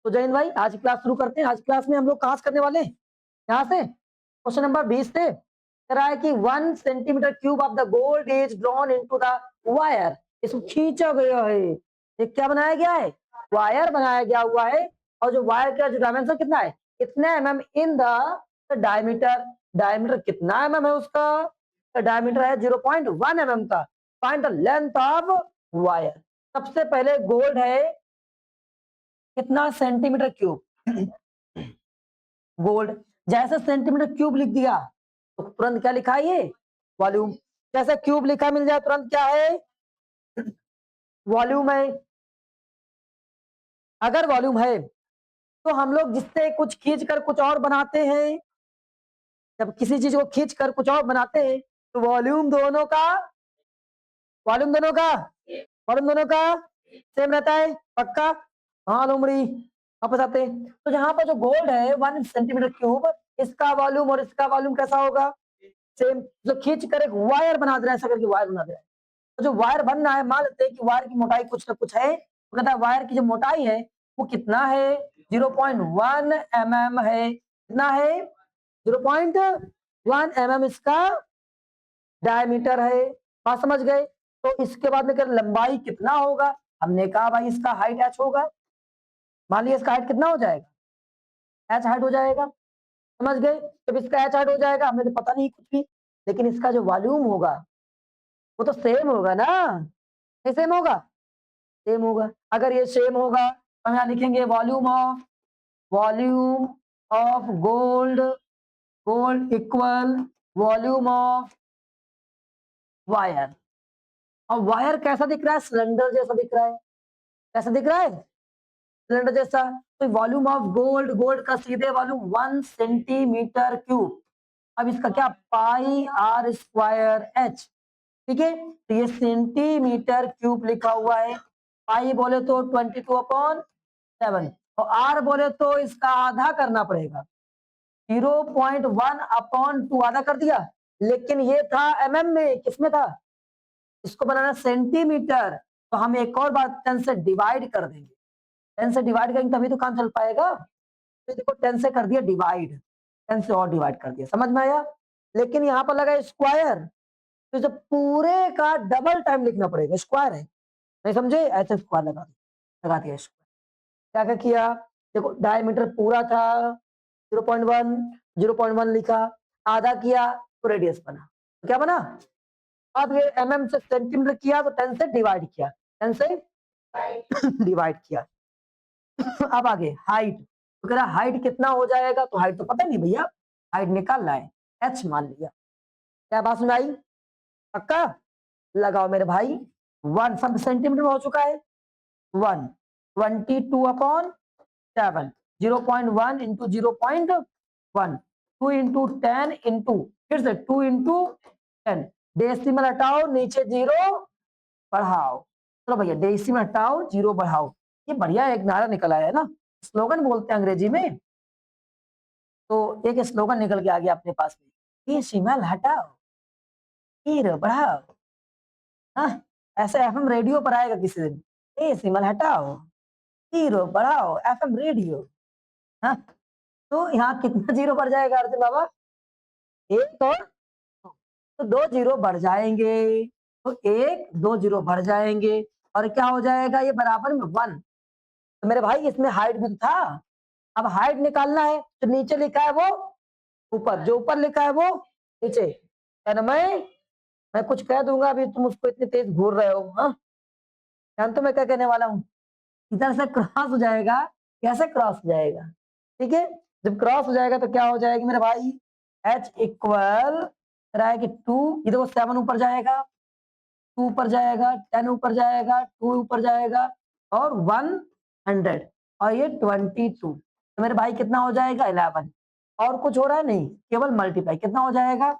तो जैन भाई आज की क्लास शुरू करते हैं। आज क्लास में हम लोग कहाँ से करने वाले हैं? यहाँ से क्वेश्चन नंबर 20 से कह रहा है कि 1 centimetre cube of the gold is drawn into the wire. इसको खींचा गया है। ये क्या बनाया गया है? वायर बनाया गया हुआ है। और जो वायर का जो डायमेंशन कितना है, इतने mm in the diameter. Diameter कितना mm है उसका? डायमीटर है 0.1 mm का। Find the length of wire. सबसे पहले गोल्ड है कितना सेंटीमीटर क्यूब। गोल्ड जैसे सेंटीमीटर क्यूब लिख दिया तो तुरंत क्या लिखा है? ये वॉल्यूम। जैसे क्यूब लिखा मिल जाए तुरंत क्या है? वॉल्यूम है। अगर वॉल्यूम है तो हम लोग जिससे कुछ खींच कर कुछ और बनाते हैं, जब किसी चीज को खींच कर कुछ और बनाते हैं तो वॉल्यूम दोनों का सेम रहता है। पक्का? हाँ लोमड़ी वापस आते हैं। तो जहां पर जो गोल्ड है 1 सेंटीमीटर क्यूब, इसका वॉल्यूम और इसका वॉल्यूम कैसा होगा? सेम। जो खींच कर एक वायर बना दे रहा है, ऐसा करके वायर बना दे रहा है। तो जो वायर बन रहा है, मान लेते हैं कि वायर की मोटाई कुछ ना कुछ है। तो कहता है वायर की जो मोटाई है वो कितना है? 0.1 mm है। कितना है? 0.1 mm इसका डायमीटर है। बात समझ गए? तो इसके बाद में क्या लंबाई कितना होगा? हमने कहा भाई इसका हाइट h होगा। मान लिया इसका हाइट कितना हो जाएगा? h हाइट हो जाएगा। समझ गए? जब इसका h हाइट हो जाएगा, हमें तो पता नहीं कुछ भी, लेकिन इसका जो वॉल्यूम होगा वो तो सेम होगा ना। नहीं सेम होगा? सेम होगा। अगर ये सेम होगा तो हम यहाँ लिखेंगे volume of gold equal volume of wire. और वायर कैसा दिख रहा है? सिलेंडर जैसा दिख रहा है। कैसा दिख रहा है? सिलेंडर जैसा। तो वॉल्यूम ऑफ गोल्ड का सीधे वॉल्यूम 1 सेंटीमीटर क्यूब। अब इसका क्या? पाई आर स्क्वायर एच। ठीक है, तो ये सेंटीमीटर क्यूब लिखा हुआ है। पाई बोले तो 22/7 और आर बोले तो इसका आधा करना पड़ेगा। 0.1/2 आधा कर दिया। लेकिन ये था mm में, किसमें था? इसको बनाना सेंटीमीटर, तो हम एक और बात 10 से डिवाइड कर देंगे। 10 से डिवाइड करेंगे तभी तो काम चल पाएगा। तो देखो 10 से कर दिया डिवाइड, 10 से और डिवाइड कर दिया। समझ में आया? लेकिन यहाँ पर लगा स्क्वायर, तो इसे पूरे का डबल टाइम लिखना पड़ेगा। स्क्वायर है, नहीं समझे? ऐसे स्क्वायर लगा दिया स्क्वायर। क्या क्या किया? देखो डायमीटर पूरा था 0.1 लिखा, आधा किया तो रेडियस बना। तो क्या बना? अब ये mm से सेंटीमीटर किया तो 10 से डिवाइड किया, 10 से डिवाइड किया। अब आगे हाइट। तो कह रहा हाइट कितना हो जाएगा? तो हाइट तो पता नहीं भैया, हाइट निकालना है, h मान लिया। क्या बात सुनाई? पक्का? लगाओ मेरे भाई। 1 सब सेंटीमीटर में हो चुका है। 1 22/7 0.1 इंटू 0.1 2 इंटू 10 इंटू फिर से 2 इंटू 10। डेसिमल हटाओ, नीचे जीरो बढ़ाओ। चलो भैया डेसिमल हटाओ, जीरो बढ़ाओ। ये बढ़िया एक नारा निकल आया है ना, स्लोगन बोलते हैं अंग्रेजी में। तो एक स्लोगन निकल के आ गया अपने पास में, डेसिमल हटाओ, जीरो बढ़ाओ। हाँ, ऐसे एफएम रेडियो पर आएगा किसी दिन, डेसिमल हटाओ, जीरो बढ़ाओ, एफएम रेडियो। हाँ, तो यहाँ कितना जीरो बढ़ जाएगा अर्जुन बाबा? एक और तो 2 जीरो बढ़ जाएंगे। तो 1 2 जीरो बढ़ जाएंगे और क्या हो जाएगा? ये बराबर में 1। तो मेरे भाई इसमें हाइट भी था। अब हाइट निकालना है तो नीचे लिखा है वो ऊपर, जो ऊपर लिखा है वो नीचे। क्या मैं कुछ कह दूंगा, अभी तुम उसको इतनी तेज घूर रहे हो। हाँ, जान तो मैं क्या कहने वाला हूँ। इधर से क्रॉस हो जाएगा। कैसे क्रॉस हो जाएगा? ठीक है, जब क्रॉस हो जाएगा तो क्या हो जाएगी मेरे भाई? h इक्वल है कि 2, ये देखो 7 ऊपर जाएगा, 2 ऊपर जाएगा, 10 ऊपर जाएगा, 2 ऊपर जाएगा और 100 और ये 22। तो मेरे भाई कितना हो जाएगा? 11। और कुछ हो रहा है नहीं, केवल मल्टीप्लाई। कितना हो जाएगा?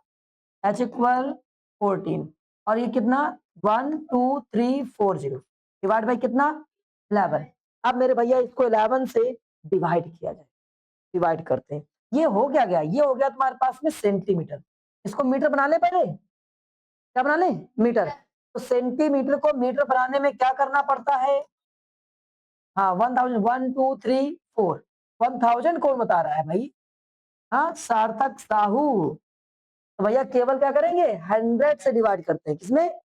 h इक्वल 14 और ये कितना 12340 डिवाइड बाई कितना? 11। अब मेरे भैया इसको 11 से डिवाइड किया जाए। डिवाइड करते हैं, ये हो क्या गया? ये हो गया तुम्हारे पास में सेंटीमीटर। इसको मीटर बना ले पहले। क्या बना ले? मीटर। तो सेंटीमीटर को मीटर बनाने में क्या करना पड़ता है? हाँ 1000 1 2 3 4 1000 कौन बता रहा है भाई? हाँ, सार्थक साहू। तो भैया केवल क्या करेंगे, 100 से डिवाइड करते हैं। किसमें?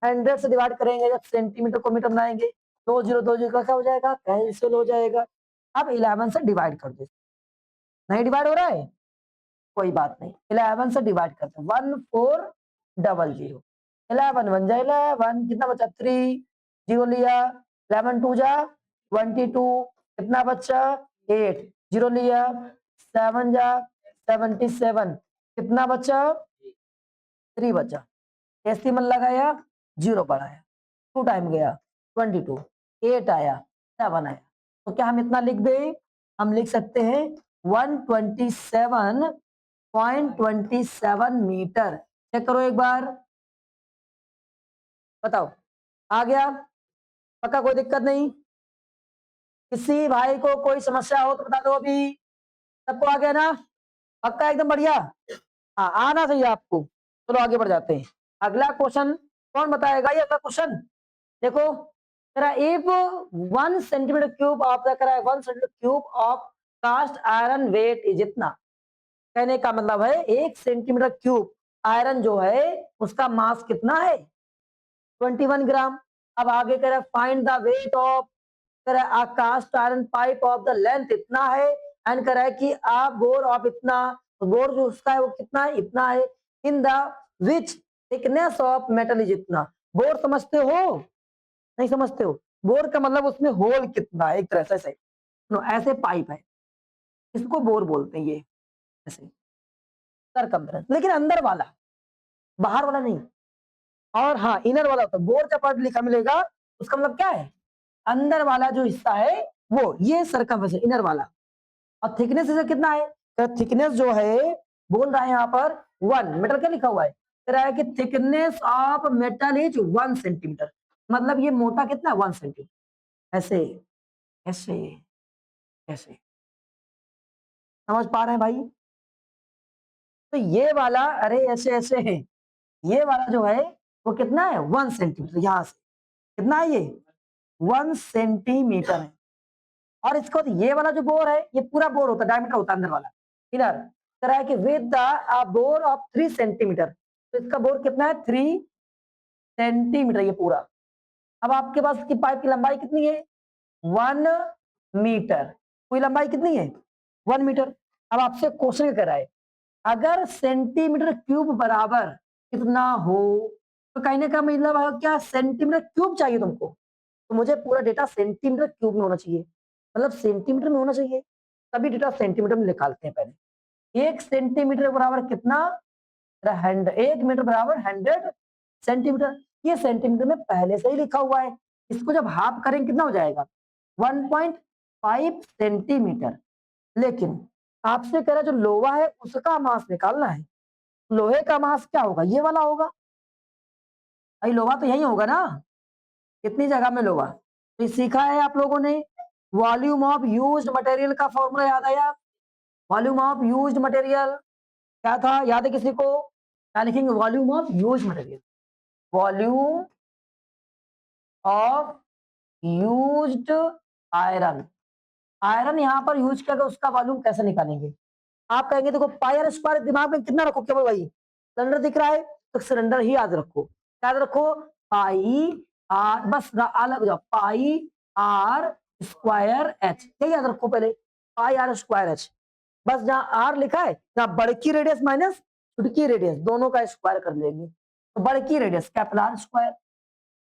100 से डिवाइड करेंगे, जब सेंटीमीटर को मीटर बनाएंगे 2 का क्या हो जाएगा, कैंसिल हो जाएगा। अब 11 से डिवाइड कर दो। नहीं डिवाइड हो रहा है, कोई बात नहीं, 11 से डिवाइड करते हैं। 1400 11 1 जा 11, कितना बचा 3 0 लिया, 11 2 जा 22, कितना बचा 8 0 लिया, 7 जा 77, कितना बचा 3 बचा, डेसिमल लगाया 0 बढ़ाया, 2 टाइम गया 22, 8 आया 7 आया। तो क्या हम इतना लिख दें? हम लिख सकते हैं 127.27 मीटर। चेक करो एक बार, बताओ आ गया? पक्का, कोई दिक्कत नहीं? किसी भाई को कोई समस्या हो तो बता दो अभी। सबको आ गया ना? पक्का, एकदम बढ़िया। हाँ, आना चाहिए आपको। चलो आगे बढ़ जाते हैं। अगला क्वेश्चन कौन बताएगा? ये अगला क्वेश्चन देखो, if 1 centimetre cube of the 1 centimetre cube of cast iron weight is इतना। कहने का मतलब है 1 सेंटीमीटर क्यूब आयरन जो है उसका मास कितना है? 21 ग्राम। अब आगे कह रहा है फाइंड द वेट ऑफ, कह रहा है cast iron pipe of the length इतना है, एंड कह रहा है कि आप बोर ऑफ इतना, बोर जो उसका है वो कितना है? इतना है। In the which thickness of metal is इतना। बोर समझते हो? नहीं समझते हो? बोर का मतलब उसमें होल कितना है, एक तरह से ऐसे पाइप है, इसको बोर बोलते हैं। ये ऐसे सरकमफ्रेंस, लेकिन अंदर वाला, बाहर वाला नहीं। और हाँ, इनर वाला होता है। बोर का पार्ट लिखा मिलेगा, उसका मतलब क्या है? अंदर वाला जो हिस्सा है वो, ये सरकमफ्रेंस इनर वाला। और थिकनेस इसे कितना है? तो थिकनेस जो है बोल रहा है यहाँ पर 1 मीटर। क्या लिखा हुआ है? कह रहा है कि thickness of metal is 1 centimetre. मतलब ये मोटा कितना है? 1 सेंटीमीटर। ऐसे ऐसे ऐसे, समझ पा रहे हैं भाई? तो ये वाला, अरे ऐसे ऐसे है, ये वाला जो है वो कितना है? 1 सेंटीमीटर। यहां से कितना है? ये 1 सेंटीमीटर है। और इसको ये वाला जो बोर है, ये पूरा बोर होता है, डायमीटर होता है अंदर वाला, इनर। कह है कि with the bore of 3 centimetre. तो इसका बोर कितना है? 3 सेंटीमीटर ये पूरा। अब आपके पास की पाइप की लंबाई कितनी है? 1 मीटर। पूरी लंबाई कितनी है? 1 मीटर। अब आपसे क्वेश्चन कर रहा है, अगर सेंटीमीटर क्यूब बराबर कितना हो, तो कहने का मतलब है क्या? सेंटीमीटर क्यूब चाहिए तुमको, तो मुझे पूरा डेटा सेंटीमीटर क्यूब में होना चाहिए, मतलब सेंटीमीटर में होना चाहिए, तभी डेटा सेंटीमीटर में निकालते हैं। पहले 1 सेंटीमीटर बराबर कितना? 1 मीटर बराबर 100 सेंटीमीटर। ये सेंटीमीटर में पहले से ही लिखा हुआ है। इसको जब हाफ करेंगे कितना हो जाएगा? 1.5 सेंटीमीटर। लेकिन आपसे कह रहा जो लोहा है उसका मास निकालना है। लोहे का मास क्या होगा? ये वाला होगा भाई। लोहा तो यही होगा ना, कितनी जगह में लोहा। तो सीखा है आप लोगों ने। वॉल्यूम ऑफ यूज्ड मटेरियल का फॉर्मूला याद आया? वॉल्यूम ऑफ यूज्ड मटेरियल क्या था? याद है किसी को? क्या लिखेंगे? Volume of used material, volume of used iron. Iron यहाँ पर यूज किया, उसका वॉल्यूम कैसे निकालेंगे? आप कहेंगे देखो पाई आर स्क्वायर, दिमाग में कितना रखो केवल भाई? सिलेंडर दिख रहा है तो सिलेंडर ही याद रखो। क्या याद रखो? पाई आर, बस अलग जाओ, पाई आर स्क्वायर एच, ये याद रखो पहले, पाई आर स्क्वायर एच। बस जहां आर लिखा है, जहां बड़की रेडियस माइनस छुटकी रेडियस, दोनों का स्क्वायर कर लेंगे। तो बड़की radius capital R square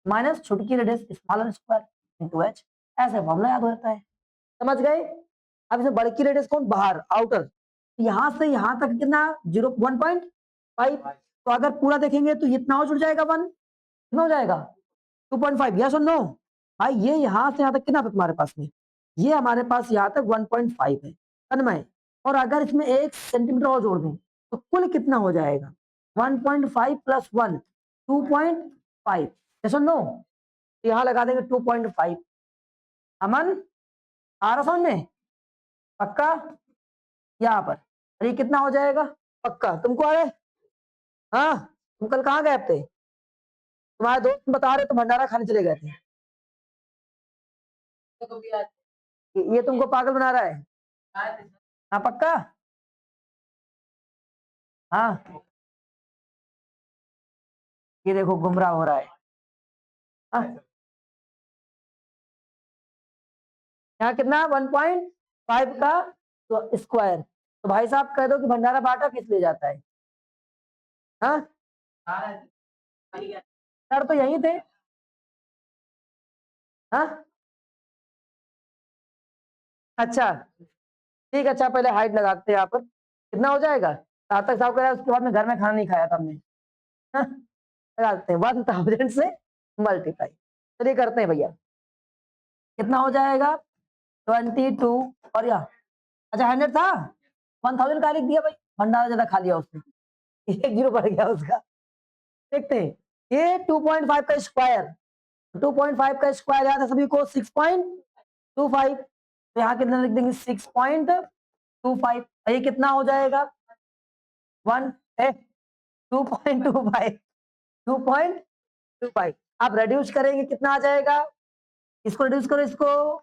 minus छुटकी radius small r square into h. ऐसे फॉर्मूला याद होता है। समझ गए? अब इसे बड़की रेडियस कौन? बाहर, आउटर। यहां से यहां तक कितना? 1.5। तो अगर पूरा देखेंगे तो इतना और जुड़ जाएगा 1, कितना हो जाएगा? 2.5। यस और नो? भाई ये यहां से यहां तक कितना था तुम्हारे पास में? ये हमारे पास यहां तक 1.5 है तन्मय। और अगर इसमें 1 सेंटीमीटर और जोड़ दें तो कुल कितना हो जाएगा? 1.5 प्लस 1 2.5। यस और नो? यहां लगा देंगे 2.5। अमन, आ रहा समझ में? पक्का? यहाँ पर अरे कितना हो जाएगा? पक्का तुमको आ रहे? हाँ, तुम कल कहाँ गए थे? तुम्हारे दोस्त बता रहे तो भंडारा खाने चले गए थे। ये तुमको पागल बना रहा है? हाँ पक्का? हाँ ये देखो गुमराह हो रहा है। हाँ यहाँ कितना 1.5 का तो स्क्वायर। तो भाई साहब कह दो कि भंडारा बांटा किस लिए जाता है? हाँ सर तो यही थे। हाँ अच्छा ठीक है, अच्छा पहले हाइट लगाते हैं यहाँ पर, कितना हो जाएगा? सार्थक साहब कह रहा है उसके बाद में घर में खाना नहीं खाया था हमने। हाँ, लगाते हैं 1000 से मल्टीप्लाई। चलिए करते हैं भैया, कितना हो जाएगा? 22 और या अच्छा 100 था, 1000 का लिख दिया भाई, भंडारा ज्यादा खा लिया उसने, एक जीरो बढ़ गया उसका। देखते हैं, ये 2.5 का स्क्वायर, 2.5 का स्क्वायर याद है सभी को 6.25, तो यहाँ कितना लिख देंगे 6.25, ये कितना हो जाएगा 2.25, 2.25। आप रिड्यूस करेंगे कितना आ जाएगा? इसको रिड्यूस करो, इसको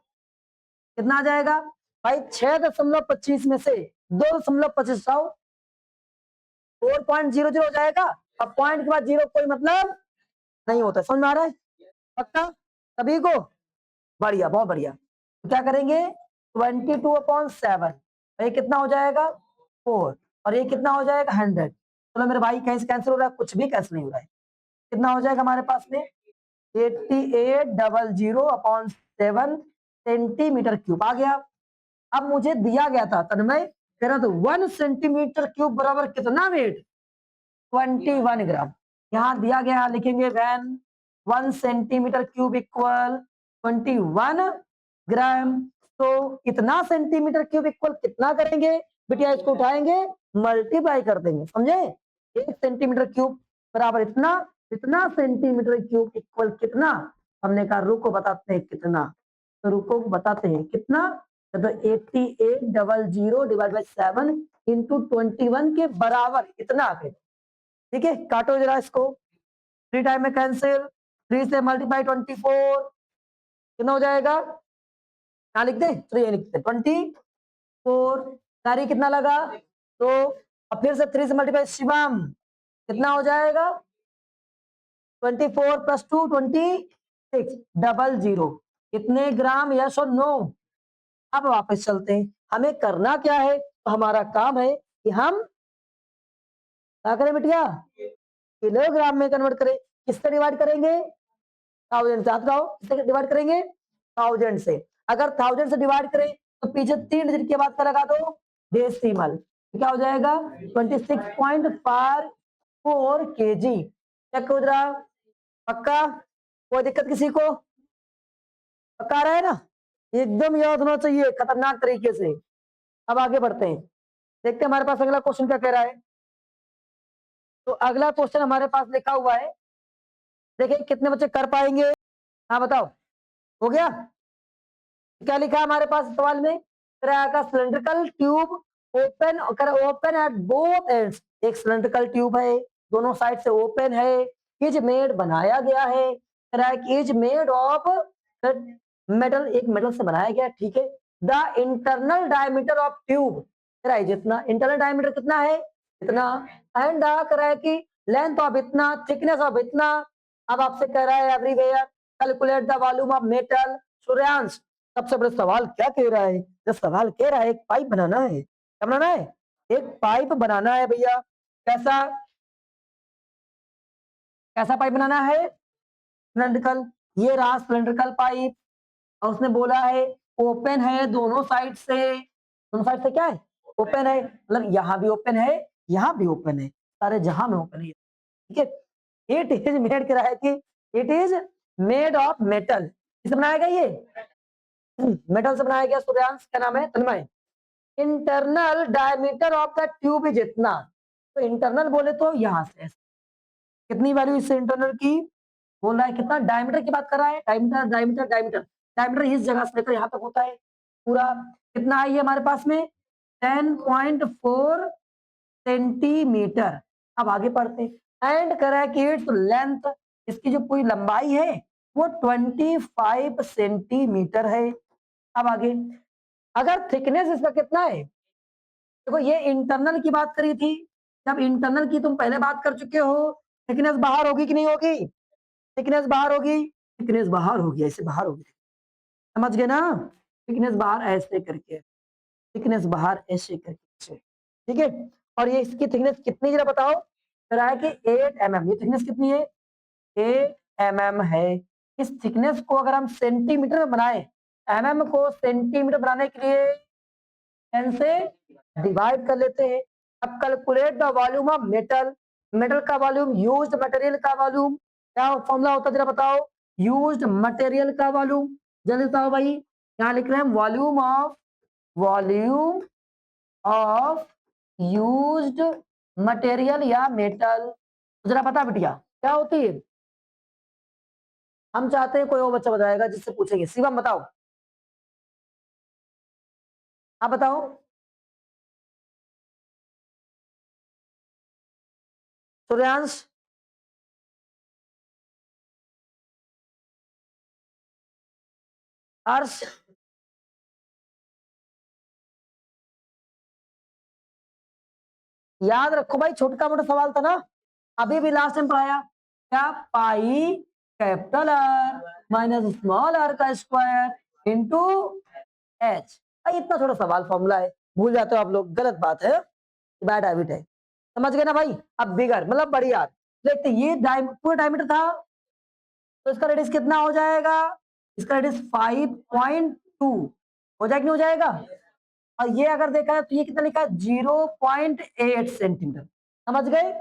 कितना आ जाएगा भाई? 6.25 में से 2.25 4.00 हो जाएगा। अब पॉइंट के बाद जीरो कोई मतलब नहीं होता, समझ में आ रहा है? पक्का सभी को? बढ़िया, बहुत बढ़िया। तो क्या करेंगे 22/7, ये कितना हो जाएगा 4, और ये कितना हो जाएगा 100। चलो मेरे भाई कहीं से कैंसिल हो रहा है? कुछ भी कैंसिल नहीं हो रहा है। कितना हो जाएगा हमारे पास में 8800/7 सेंटीमीटर क्यूब आ गया। अब मुझे दिया गया था तन्मय, कह रहा था 1 सेंटीमीटर क्यूब बराबर कितना वेट? 21 ग्राम। यहाँ दिया गया, यहाँ लिखेंगे वैन 1 सेंटीमीटर क्यूब इक्वल 21 ग्राम। तो इतना सेंटीमीटर क्यूब इक्वल कितना करेंगे बेटिया? इसको उठाएंगे मल्टीप्लाई कर देंगे, समझे? 1 सेंटीमीटर क्यूब बराबर इतना, इतना सेंटीमीटर क्यूब इक्वल कितना? हमने कहा रुको बताते हैं कितना, तो रुको बताते हैं कितना। तो 8800/7 इंटू 21 के बराबर इतना आ गया। ठीक है, काटो जरा इसको, 3 टाइम में कैंसिल, 3 से मल्टीप्लाई 24, कितना हो जाएगा? क्या लिख दे? तो ये लिखते 24, सारी कितना लगा? तो अब फिर से 3 से मल्टीप्लाई, शिवम कितना हो जाएगा? 24 + 2 2600। कितने ग्राम? यस और नो? अब वापस चलते हैं, हमें करना क्या है? तो हमारा काम है कि हम क्या करें बेटिया? किलोग्राम में कन्वर्ट करें। किससे डिवाइड करेंगे? 1000 से। आप बताओ किससे डिवाइड करेंगे? 1000 से। अगर 1000 से डिवाइड करें तो पीछे 3 डिजिट के बाद क्या लगा दो? डेसिमल। क्या हो जाएगा 26.54 kg। चेक हो रहा? पक्का? कोई दिक्कत किसी को? पक्का रहा है ना? एकदम याद होना चाहिए खतरनाक तरीके से। अब आगे बढ़ते हैं, देखते हैं हमारे पास अगला क्वेश्चन क्या कह रहा है। तो अगला क्वेश्चन हमारे पास लिखा हुआ है, देखिए कितने बच्चे कर पाएंगे? हाँ बताओ, हो गया? क्या लिखा है हमारे पास सवाल में? Cylindrical tube open, open at both ends. एक सिलेंड्रिकल ट्यूब है, दोनों साइड से ओपन है, इज मेड बनाया गया है, इज मेड ऑफ मेटल, एक मेटल से बनाया गया, ठीक है। The internal diameter of tube, जितना इंटरनल डायमीटर कितना है इतना, एंड कह कि लेंथ ऑफ इतना, थिकनेस ऑफ इतना। अब आपसे कह रहा है everywhere calculate the volume of metal. Suryansh सबसे बड़ा सवाल क्या कह रहा है? जो सवाल कह रहा है एक पाइप बनाना है। क्या बनाना है? एक पाइप बनाना है भैया। कैसा, कैसा पाइप बनाना है? सिलेंड्रिकल। ये रहा सिलेंड्रिकल पाइप, और उसने बोला है ओपन है दोनों साइड से। दोनों साइड से क्या है? ओपन है, मतलब यहाँ भी ओपन है, यहाँ भी ओपन है, सारे जहां में ओपन है, ठीक है। इट इज मेड करा है कि it is made of metal. किससे बनाया गया? ये मेटल से बनाया गया। सूर्यांश क्या नाम है? Tanmay. Internal diameter of the tube is इतना। तो इंटरनल बोले तो यहां से कितनी वैल्यू इससे इंटरनल की बोल रहा है? कितना डायमीटर की बात कर रहा है? डायमीटर डायमीटर डायमीटर, डायमीटर इस जगह से लेकर यहाँ तक होता है पूरा। कितना आई है हमारे पास में? 10.4 सेंटीमीटर। अब आगे पढ़ते हैं, एंड कर रहा है कि इट्स लेंथ, इसकी जो पूरी लंबाई है वो 25 सेंटीमीटर है। अब आगे, अगर थिकनेस इसका कितना है, देखो ये इंटरनल की बात करी थी, जब इंटरनल की तुम पहले बात कर चुके हो, थिकनेस बाहर होगी कि नहीं होगी, थिकनेस बाहर होगी, थिकनेस बाहर होगी, ऐसे बाहर होगी, समझ गए ना, थिकनेस बाहर ऐसे करके, थिकनेस बाहर ऐसे करके, ठीक है। और ये इसकी थिकनेस कितनी जरा बताओ, कह रहा है कि 8 mm, ये थिकनेस कितनी है, 8 mm है। इस थिकनेस को अगर हम सेंटीमीटर में बनाए, mm को सेंटीमीटर बनाने के लिए 10 से डिवाइड कर लेते हैं। अब calculate the volume of metal, metal का वॉल्यूम, यूज्ड मटेरियल का वॉल्यूम, क्या फॉर्मूला होता है जरा बताओ, यूज्ड मटेरियल का वॉल्यूम, जल्दी बताओ भाई, यहाँ लिख रहे हैं वॉल्यूम ऑफ यूज्ड मटेरियल या मेटल, जरा पता बिटिया क्या होती है, हम चाहते हैं कोई और बच्चा बताएगा जिससे पूछेंगे, शिवम बताओ, आप बताओ, सूर्यांश, अर्श, याद रखो भाई, छोटा मोटा सवाल था ना, अभी भी लास्ट टाइम पढ़ाया, क्या, pi capital R minus small r का स्क्वायर इंटू एच, इतना छोटा सवाल फॉर्मूला है, भूल जाते हो आप लोग, गलत बात है, बैड हैबिट है, समझ गए ना भाई। अब बिगर मतलब बड़ी आर, देखते ये पूरा डायमीटर था, तो इसका रेडियस कितना हो जाएगा, इसका रेडियस 5.2 हो जाएगा, नहीं हो जाएगा, और ये अगर देखा है तो ये कितना लिखा है 0.8 सेंटीमीटर, समझ गए।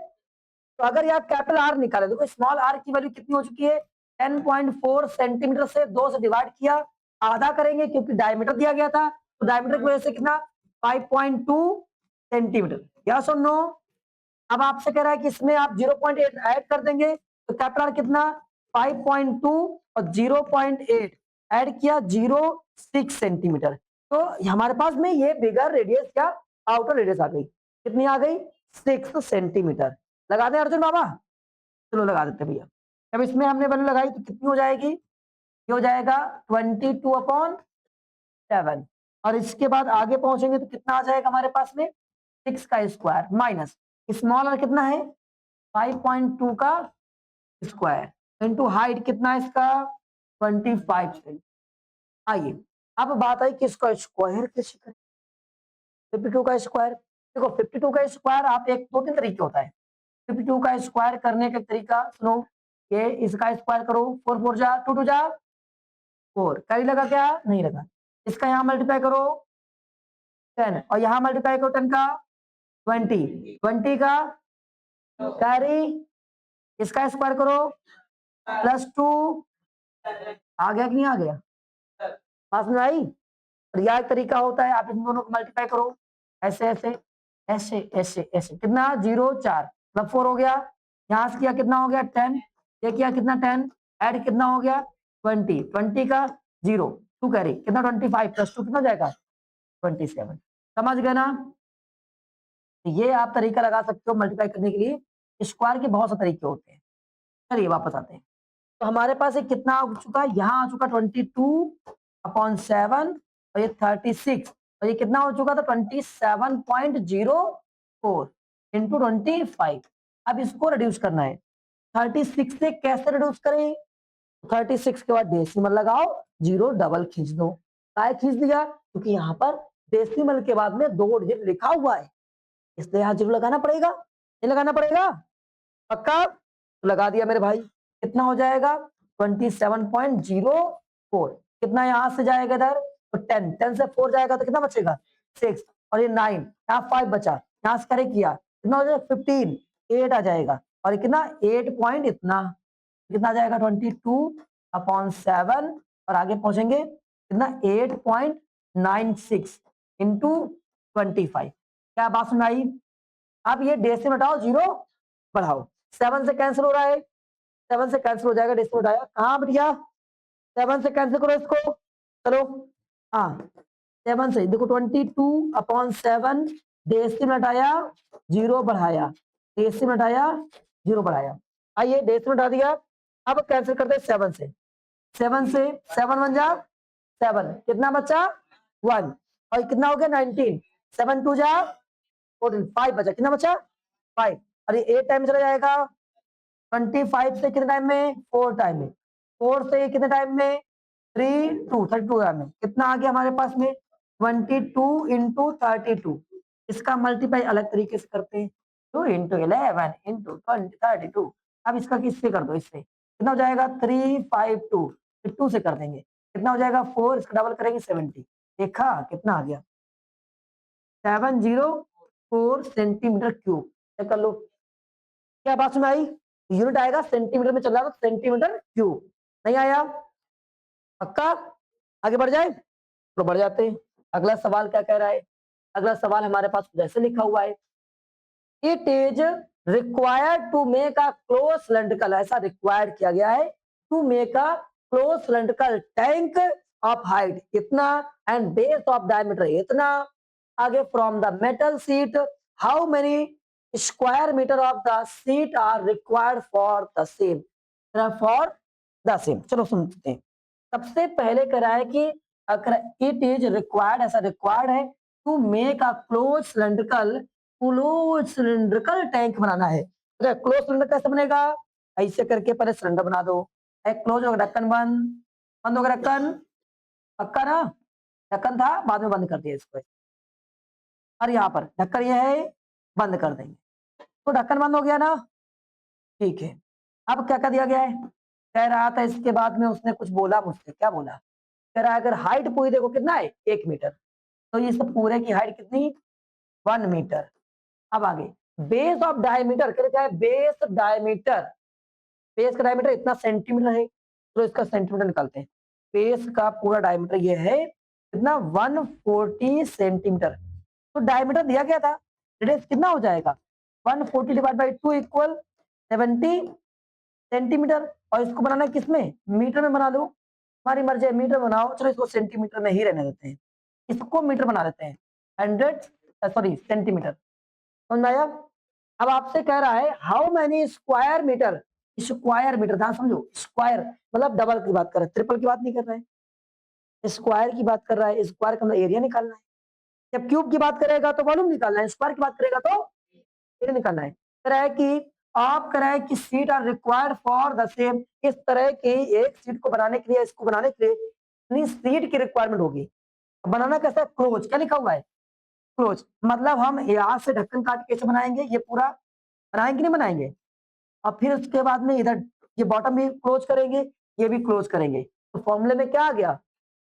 तो अगर यार कैपिटल आर निकाले, देखो स्मॉल आर की वैल्यू कितनी हो चुकी है, 10.4 सेंटीमीटर से 2 से डिवाइड किया, आधा करेंगे क्योंकि डायमीटर दिया गया था, तो डायमीटर की वजह से कितना 5.2 सेंटीमीटर, यस और नो। अब आपसे कह रहा है कि इसमें आप 0.8 ऐड कर देंगे, तो कैपिटल आर कितना 5.2 और 0.8 ऐड किया 0.6 सेंटीमीटर, तो हमारे पास में ये बिगर रेडियस या आउटर रेडियस आ गई, कितनी आ गई 6 सेंटीमीटर, लगा दें अर्जुन बाबा, चलो लगा देते भैया। अब इसमें हमने वैल्यू लगाई तो कितनी हो जाएगी, ये हो जाएगा 22/7, और इसके बाद आगे पहुंचेंगे तो कितना आ जाएगा हमारे पास में 6 का स्क्वायर माइनस स्मॉल आर कितना है 5.2 का स्क्वायर इंटू हाइट कितना है इसका 25 सेंट। आइए अब बात आई कि इसका स्क्वायर कैसे करें, 52 का स्क्वायर, देखो 52 का स्क्वायर आप एक दो तीन तरीके होता है, 52 का स्क्वायर करने का तरीका सुनो, ये इसका स्क्वायर करो, 4 4 जा 2 2 जा 4, कैरी लगा क्या नहीं लगा, इसका यहाँ मल्टीप्लाई करो 10 और यहाँ मल्टीप्लाई करो 10 का 20, 20 का कैरी, इसका स्क्वायर करो +2, आ गया कि नहीं आ गया, पास में आई। और यह एक तरीका होता है, आप इन दोनों को मल्टीप्लाई करो ऐसे ऐसे ऐसे ऐसे ऐसे, कितना 0 4 मतलब 4 हो गया, यहाँ से किया कितना हो गया 10, ये किया कितना 10, ऐड कितना हो गया 20, 20 का 0 2 कैरी कितना 25 +2 कितना जाएगा 27, समझ गए ना। तो ये आप तरीका लगा सकते हो मल्टीप्लाई करने के लिए, स्क्वायर के बहुत से तरीके होते हैं। चलिए वापस आते हैं, तो हमारे पास ये कितना आ चुका है, यहाँ आ चुका 22/7 और ये 36 और ये कितना हो चुका था 27.04 इंटू 25। अब इसको रिड्यूस करना है, 36 से कैसे रिड्यूस करें, 36 के बाद डेसिमल लगाओ, 0 डबल खींच दो, काय खींच दिया क्योंकि यहाँ पर डेसिमल के बाद में 2 डिजिट लिखा हुआ है, इसलिए यहाँ 0 लगाना पड़ेगा, नहीं लगाना पड़ेगा, पक्का, लगा दिया मेरे भाई, कितना हो जाएगा 27.04, कितना यहां से जाएगा इधर तो 10, 10 से 4 जाएगा तो कितना बचेगा 6 और ये 9, यहाँ 5 बचा, यहाँ से करेक्ट किया कितना हो जाएगा 15, 8 आ जाएगा और ये कितना 8 पॉइंट इतना, कितना आ जाएगा 22/7 और आगे पहुंचेंगे कितना 8.96 इंटू 25, क्या बात सुन आई। अब ये डेसिमल हटाओ 0 बढ़ाओ, 7 से कैंसिल हो रहा है, 7 से कैंसिल हो जाएगा, डेसिमल उठाया कहाँ बढ़िया, 7 से कैंसिल करो इसको, चलो हाँ 7 से देखो 22/7 डेसिमल हटाया 0 बढ़ाया, डेसिमल हटाया 0 बढ़ाया, आइए डेसिमल हटा दिया, अब कैंसिल करते हैं 7 से 7 1 जा 7, कितना बचा 1, और कितना हो गया 19, 7 2 जा 14, 5 बचा, कितना बचा 5, अरे 8 टाइम चला जाएगा 25 से कितने टाइम में 4 टाइम में, 4 से कितने टाइम में 3 2 32 टाइम में, कितना आ गया हमारे पास में 22 इंटू 32, इसका मल्टीप्लाई अलग तरीके से करते हैं 2 इंटू 11 इंटू 32, अब इसका किससे कर दो, इससे कितना हो जाएगा 352, फिर 2 से कर देंगे कितना हो जाएगा 4, इसका डबल करेंगे 70, देखा कितना आ गया 704 सेंटीमीटर क्यूब, चेक कर लो क्या बात सुनाई, यूनिट आएगा सेंटीमीटर में चल रहा है तो सेंटीमीटर क्यूब, नहीं आया पक्का, आगे बढ़ जाए तो बढ़ जाते हैं। अगला सवाल क्या कह रहा है, अगला सवाल हमारे पास जैसे लिखा हुआ है, it is required to make a close cylindrical, ऐसा रिक्वायर्ड किया गया है to make a close cylindrical tank of height इतना एंड बेस ऑफ डायमीटर इतना, आगे from the metal sheet how many square metre of the sheet are required for the same, for the same, चलो सुनते हैं। सबसे पहले कह रहा है कि अगर इट इज रिक्वायर्ड, ऐसा रिक्वायर्ड है to make a close cylindrical tank बनाना है, क्लोज सिलेंडर कैसे बनेगा, ऐसे करके पहले सिलेंडर बना दो, क्लोज होगा ढक्कन बंद, बंद होगा ढक्कन, पक्का ना, ढक्कन था बाद में बंद कर दिया इसको, और यहाँ पर ढक्कन ये है बंद कर देंगे, तो ढक्कन बंद हो गया ना, ठीक है। अब क्या कर दिया गया है, कह रहा था इसके बाद में उसने कुछ बोला मुझसे, क्या बोला, कह रहा है अगर हाइट पूरी देखो कितना है 1 मीटर, तो ये सब पूरे की हाइट कितनी 1 मीटर। अब आगे बेस ऑफ डायमीटर, क्या है बेस डायमीटर, बेस का डायमीटर इतना सेंटीमीटर है, तो इसका सेंटीमीटर निकालते हैं, बेस का पूरा डायमीटर ये है कितना 140 सेंटीमीटर, तो डायमीटर दिया गया था, रेडियस कितना हो जाएगा 140 डिवाइड बाई 2 इक्वल 70 सेंटीमीटर, और इसको बनाना किसमें मीटर में बना लो, हमारी मर्जी है मीटर बनाओ, चलो इसको सेंटीमीटर में ही रहने देते हैं, इसको मीटर बना देते हैं 100 सेंटीमीटर, समझ में आया। अब आपसे कह रहा है how many square metre, square metre ध्यान समझो, स्क्वायर मतलब डबल की बात कर रहा है, ट्रिपल की बात नहीं कर रहा है, स्क्वायर की बात कर रहा है, स्क्वायर का मतलब एरिया निकालना है, जब क्यूब की बात करेगा तो वॉल्यूम निकालना है, स्क्वायर की बात करेगा तो एरिया निकालना है। कह रहा है कि आप कह रहा है कि sheet are required for the same, इस तरह की एक सीट को बनाने के लिए, इसको बनाने के लिए इतनी सीट की रिक्वायरमेंट होगी, बनाना कैसा है क्लोज, क्या लिखा हुआ है क्लोज, मतलब हम यहाँ से ढक्कन काट कैसे बनाएंगे, ये पूरा बनाएंगे नहीं बनाएंगे, और फिर उसके बाद में इधर ये बॉटम भी क्लोज करेंगे, ये भी क्लोज करेंगे, तो फॉर्मूले में क्या आ गया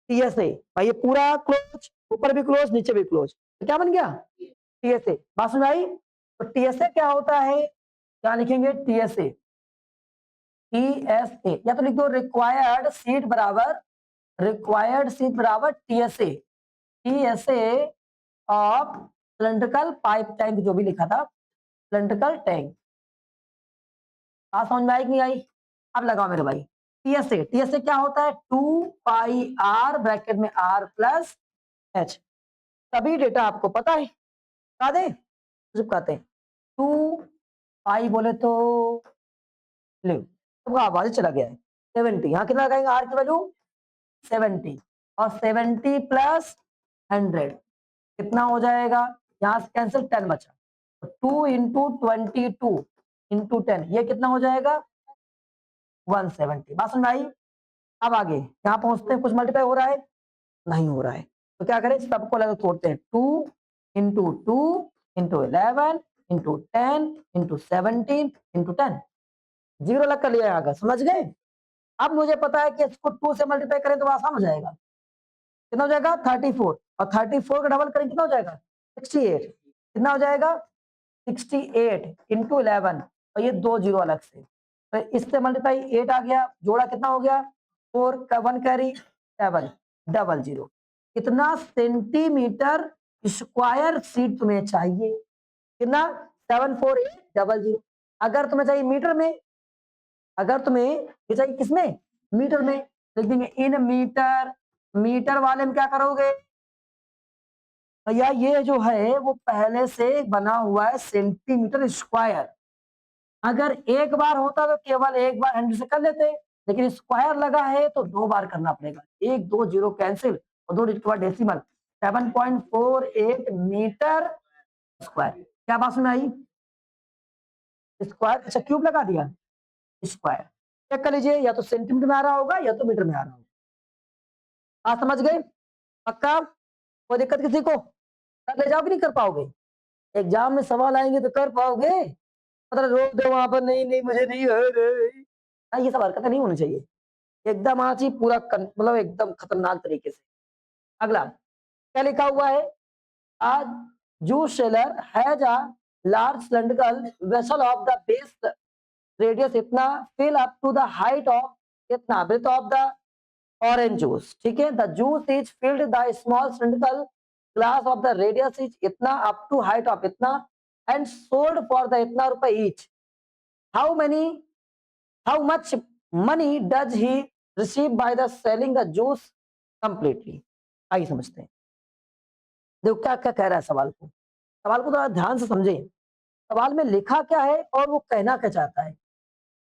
टीएसए, भाई ये पूरा क्लोज, ऊपर भी क्लोज नीचे भी क्लोज, तो क्या बन गया टीएसए, बात समझ आई। तो टीएसए क्या होता है, क्या लिखेंगे टीएसए, टीएसए या तो लिख दो रिक्वायर्ड सीट बराबर TSA, TSA of cylindrical pipe tank, जो भी लिखा था सिलेंड्रिकल टैंक, बात समझ में आई कि नहीं आई, अब लगाओ मेरे भाई टीएसए, टीएसए क्या होता है 2 पाई आर ब्रैकेट में आर प्लस एच, सभी डेटा आपको पता है, बता दे कहते हैं 2 पाई बोले तो ले, तो आवाज चला गया है 70, यहाँ कितना लगाएंगे आर की वैल्यू 70, और 70 प्लस 100 कितना हो जाएगा, यहाँ से कैंसिल 10 बचा, तो 2 इंटू 22 इंटू 10 ये कितना हो जाएगा 170, बात समझ में आई। अब आगे यहाँ पहुंचते हैं, कुछ मल्टीप्लाई हो रहा है नहीं हो रहा है, तो क्या करें सबको अलग तोड़ते हैं, 2 into 2 into 11 into 10 into 17 into 10, zero अलग कर लिया आगे, समझ गए। अब मुझे पता है कि इसको 2 से मल्टीप्लाई करें तो आसान हो जाएगा, कितना हो जाएगा 34, और 34 का डबल करें कितना हो जाएगा 68, कितना हो जाएगा 68 इंटू 11, और ये 2 जीरो अलग से, तो इससे मल्टीप्लाई 8 आ गया, जोड़ा कितना हो गया 4 का 1 कैरी 7 डबल जीरो, कितना सेंटीमीटर स्क्वायर सीट तुम्हें चाहिए, कितना 74800, अगर तुम्हें चाहिए मीटर में, अगर तुम्हें ये चाहिए किसमें मीटर में, लिख देंगे इन मीटर, मीटर वाले में क्या करोगे भैया ये जो है वो पहले से बना हुआ है सेंटीमीटर स्क्वायर, अगर एक बार होता तो केवल एक बार 100 से कर लेते, लेकिन स्क्वायर लगा है तो 2 बार करना पड़ेगा। 1 2 0 कैंसिल और 2 डिजिट के बाद डेसिमल 7.48 मीटर स्क्वायर। क्या बात सुन आई? स्क्वायर, अच्छा क्यूब लगा दिया, स्क्वायर चेक कर लीजिए, या तो सेंटीमीटर में आ रहा होगा या तो मीटर में आ रहा होगा। आप समझ गए? पक्का? कोई दिक्कत किसी को? कर ले जाओ कि नहीं कर पाओगे? एग्जाम में सवाल आएंगे तो कर पाओगे? मतलब रोक दो वहां पर, नहीं नहीं मुझे नहीं हो रही। हाँ, ये सब हरकतें नहीं होनी चाहिए। एकदम आना चाहिए पूरा मतलब एकदम खतरनाक तरीके से। अगला क्या लिखा हुआ है? आज juice seller has a large cylindrical vessel of the base radius इतना fill up to the height of इतना breath of the orange juice. ठीक है, the juice is filled the small cylindrical glass of the radius is इतना up to height of इतना and sold for the इतना रुपए each. How many how much money does he receive by the selling the juice completely? आइए समझते हैं। देखो क्या क्या कह रहा है सवाल को, सवाल को थोड़ा ध्यान से समझे। सवाल में लिखा क्या है और वो कहना क्या चाहता है।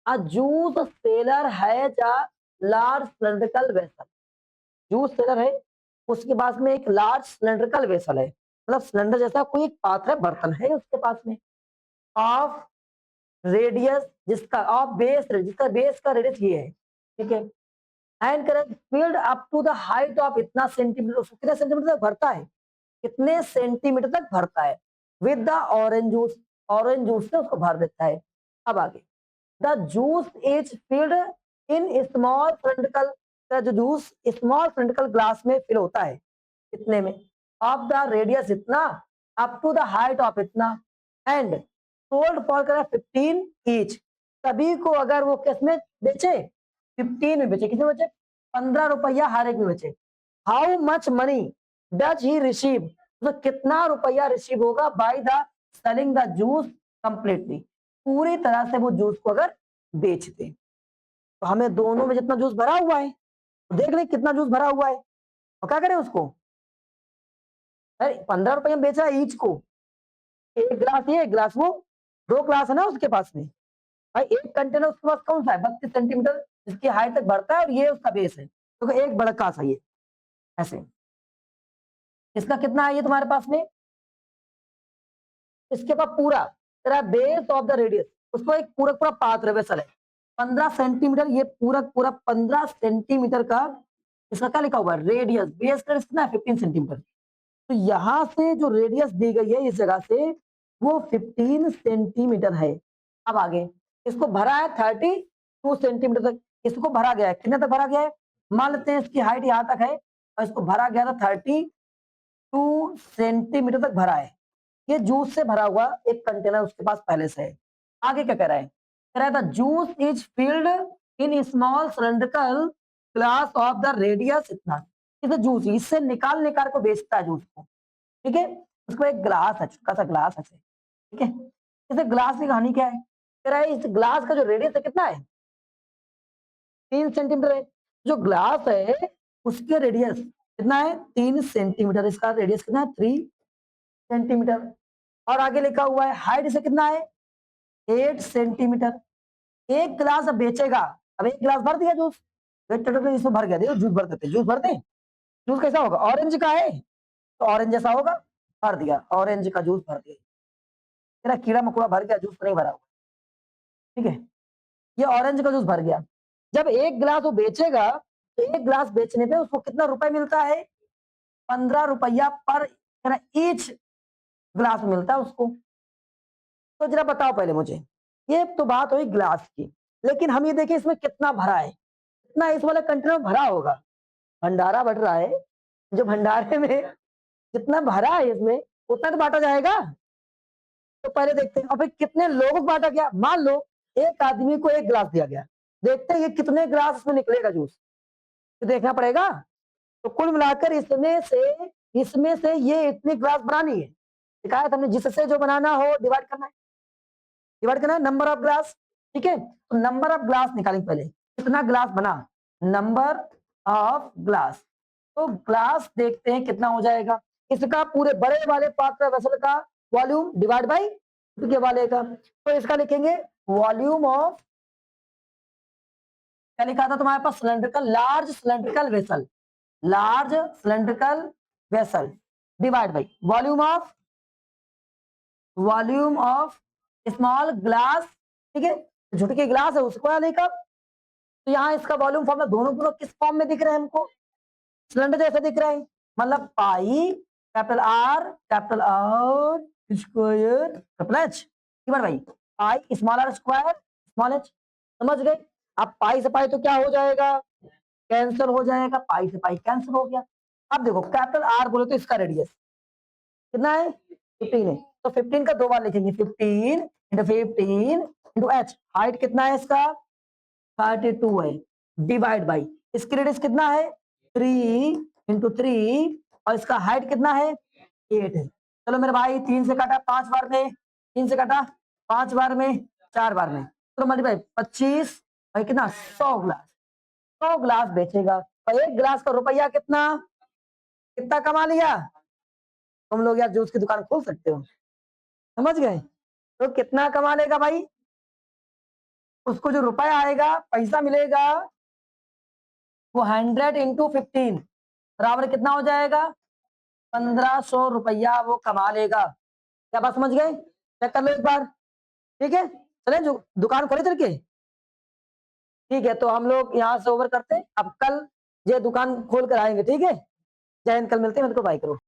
A juice seller has a large cylindrical vessel। Juice seller है, उसके पास में एक लार्ज सिलेंड्रिकल वेसल है, मतलब सिलेंडर जैसा कोई एक पात्र है, बर्तन है उसके पास में, ऑफ रेडियस जिसका ऑफ बेस जिसका बेस का रेडियस ये है। ठीक है, and correct field up to the height of इतना सेंटीमीटर, उसको कितने सेंटीमीटर तक भरता है, कितने सेंटीमीटर तक भरता है विद द ऑरेंज जूस से उसको भर देता है। अब आगे, the juice is filled in small cylindrical, जो जूस स्मॉल सिलेंड्रिकल ग्लास में फिल होता है कितने में, ऑफ द रेडियस इतना up to the height of इतना एंड सोल्ड फॉर 15 ईच। सभी को अगर वो किस में बेचे, 15 में बेचे, किसमें बेचे, 15 रुपया हर एक में बेचे। How much money does he receive, तो कितना रुपया रिसीव होगा bye the selling the juice completely, पूरी तरह से वो जूस को अगर बेच दे। तो हमें दोनों में जितना जूस भरा हुआ है, तो देख ले कितना जूस भरा हुआ है और क्या करें उसको, अरे 15 रुपये में बेच रहा है ईच को, एक गिलास ये एक गिलास वो, 2 गिलास है ना उसके पास में भाई। एक कंटेनर उसके पास कौन सा है, 32 सेंटीमीटर जिसकी हाइट तक भरता है और ये उसका बेस है, तो एक बड़ा का सा ये ऐसे। इसका कितना है ये तुम्हारे पास में, इसके पास पूरा तेरा बेस ऑफ द रेडियस, उसको एक पूरा पूरा पात्र वेसल है 15 सेंटीमीटर, ये पूरा पूरा 15 सेंटीमीटर का इसका क्या लिखा हुआ है, रेडियस। बेस का कितना है 15 सेंटीमीटर, तो यहां से जो रेडियस दी गई है इस जगह से वो 15 सेंटीमीटर है। अब आगे इसको भरा है 32 सेंटीमीटर तक, इसको भरा गया है, कितने तक भरा गया है, मान लेते हैं इसकी हाइट यहां तक है और इसको भरा गया था 32 सेंटीमीटर तक भरा है। ये जूस से भरा हुआ एक कंटेनर उसके पास पहले से है। आगे क्या कह रहा है, कह रहा है the juice is filled in small cylindrical glass of the radius इतना, इसे जूस इससे निकाल निकाल को बेचता है जूस को। ठीक है, उसको एक ग्लास है, छोटा सा ग्लास है, ठीक है, इसे ग्लास की कहानी क्या है, कह रहा है इस ग्लास का जो रेडियस है कितना है, 3 सेंटीमीटर है। जो ग्लास है उसके रेडियस कितना है, 3 सेंटीमीटर, इसका रेडियस कितना है 3 सेंटीमीटर। और आगे लिखा हुआ है हाइट इसे कितना है 8 सेंटीमीटर। एक गिलास अब बेचेगा, अब एक गिलास भर दिया जूस, इसमें भर गया, देखो जूस भर देते, जूस भरते हैं, जूस कैसा होगा, ऑरेंज का है तो ऑरेंज जैसा होगा, भर दिया ऑरेंज का जूस भर दिया, तेरा कीड़ा मकोड़ा भर गया, जूस नहीं भरा हुआ। ठीक है, ये ऑरेंज का जूस भर गया। जब एक गिलास वो बेचेगा तो एक गिलास बेचने पे उसको कितना रुपए मिलता है, 15 रुपया पर ईच गिलास मिलता है उसको। तो जरा बताओ पहले मुझे, ये तो बात हुई ग्लास की, लेकिन हम ये देखिए इसमें कितना भरा है, कितना इस वाले कंटेनर में भरा होगा, भंडारा बढ़ रहा है, जो भंडारे में जितना भरा है इसमें उतना तो बांटा जाएगा। तो पहले देखते हैं और फिर कितने लोगों को बांटा गया, मान लो एक आदमी को एक गिलास दिया गया, देखते हैं ये कितने गिलास इसमें निकलेगा जूस, तो देखना पड़ेगा। तो कुल मिलाकर इसमें से ये इतनी गिलास बनानी है, शिकायत हमने जिससे जो बनाना हो डिवाइड करना है नंबर ऑफ ग्लास। ठीक है, तो नंबर ऑफ ग्लास निकालेंगे पहले, कितना ग्लास बना, नंबर ऑफ ग्लास। तो ग्लास देखते हैं कितना हो जाएगा, इसका पूरे बड़े वाले पात्र वेसल का वॉल्यूम डिवाइड बाई छोटे वाले का, तो इसका लिखेंगे वॉल्यूम ऑफ क्या लिखा था तुम्हारे पास? Cylindrical, large cylindrical vessel, large cylindrical vessel divide by volume of small glass, ठीक है, झुटकी ग्लास है उसको क्या लिखा? तो यहाँ इसका वॉल्यूम फॉर्म में दोनों किस फॉर्म में दिख रहे हैं हमको? सिलेंडर जैसे दिख रहा है, मतलब pi capital R square capital H, भाई pi small r square small h, समझ गए? अब पाई से पाई तो क्या हो जाएगा? कैंसिल हो जाएगा, पाई से पाई कैंसिल हो गया। अब देखो कैपिटल आर बोले तो इसका रेडियस कितना है? 15 है, तो 15 का 2 बार लिखेंगे, 15 एच, हाइट कितना है इसका? 32 है, डिवाइड बाई इसकी रेडियस कितना है? 3 और इसका हाइट कितना है? 8 है। चलो मेरे भाई 3 से काटा 5 बार में, 3 से काटा 5 बार में, 4 बार में, चलो मल्टीप्लाई 25 भाई कितना? 100 ग्लास बेचेगा, और एक ग्लास का रुपया कितना कितना कमा लिया? तुम लोग यार जूस की दुकान खोल सकते हो, समझ गए? तो कितना कमा लेगा भाई? उसको जो रुपया आएगा, पैसा मिलेगा, वो 100 इंटू 15 बराबर कितना हो जाएगा? 1500 रुपया वो कमा लेगा। क्या बात समझ गए? चेक कर लो एक बार, ठीक है? चले जो दुकान खोले चल के, ठीक है? तो हम लोग यहाँ से ओवर करते हैं, अब कल ये दुकान खोल कर आएंगे, ठीक है? जय हिंद, कल मिलते हैं, मेरे को बाय करो।